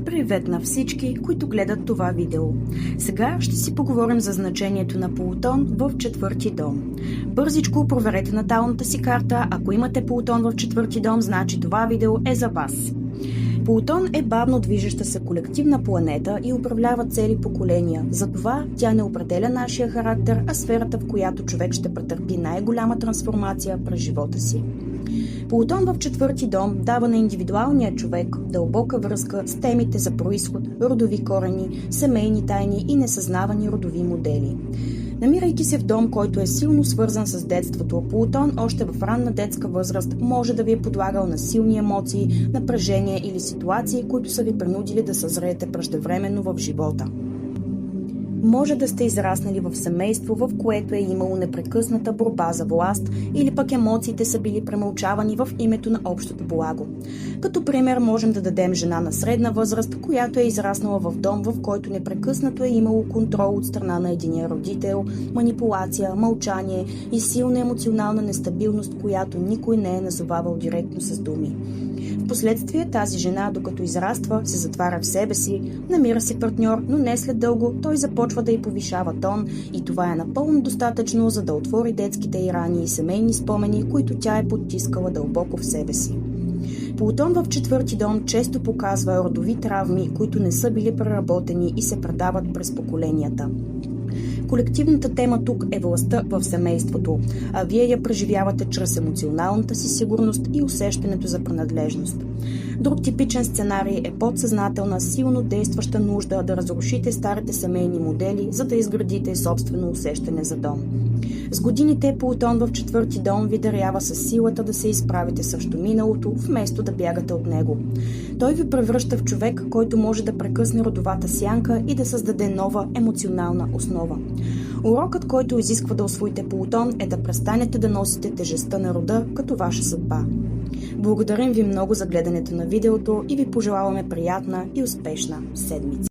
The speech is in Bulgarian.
Привет на всички, които гледат това видео. Сега ще си поговорим за значението на Плутон в четвърти дом. Бързичко проверете наталната си карта. Ако имате Плутон в четвърти дом, значи това видео е за вас. Плутон е бавно движеща се колективна планета и управлява цели поколения. Затова тя не определя нашия характер, а сферата, в която човек ще претърпи най-голяма трансформация през живота си. Плутон в четвърти дом дава на индивидуалния човек дълбока връзка с темите за произход, родови корени, семейни тайни и несъзнавани родови модели. Намирайки се в дом, който е силно свързан с детството, Плутон още в ранна детска възраст може да ви е подлагал на силни емоции, напрежение или ситуации, които са ви принудили да съзреете преждевременно в живота. Може да сте израснали в семейство, в което е имало непрекъсната борба за власт, или пък емоциите са били премълчавани в името на общото благо. Като пример можем да дадем жена на средна възраст, която е израснала в дом, в който непрекъснато е имало контрол от страна на единия родител, манипулация, мълчание и силна емоционална нестабилност, която никой не е назовавал директно с думи. Впоследствие тази жена, докато израства, се затваря в себе си, намира си партньор, но не след дълго той започва да й повишава тон и това е напълно достатъчно, за да отвори детските й рани и семейни спомени, които тя е потискала дълбоко в себе си. Плутон в четвърти дом често показва родови травми, които не са били преработени и се предават през поколенията. Колективната тема тук е властта в семейството, а вие я преживявате чрез емоционалната си сигурност и усещането за принадлежност. Друг типичен сценарий е подсъзнателна, силно действаща нужда да разрушите старите семейни модели, за да изградите собствено усещане за дом. С годините Плутон в четвърти дом ви дарява със силата да се изправите срещу миналото, вместо да бягате от него. Той ви превръща в човек, който може да прекъсне родовата сянка и да създаде нова емоционална основа. Урокът, който изисква да усвоите Плутон, е да престанете да носите тежестта на рода като ваша съдба. Благодарим ви много за гледането на видеото и ви пожелаваме приятна и успешна седмица.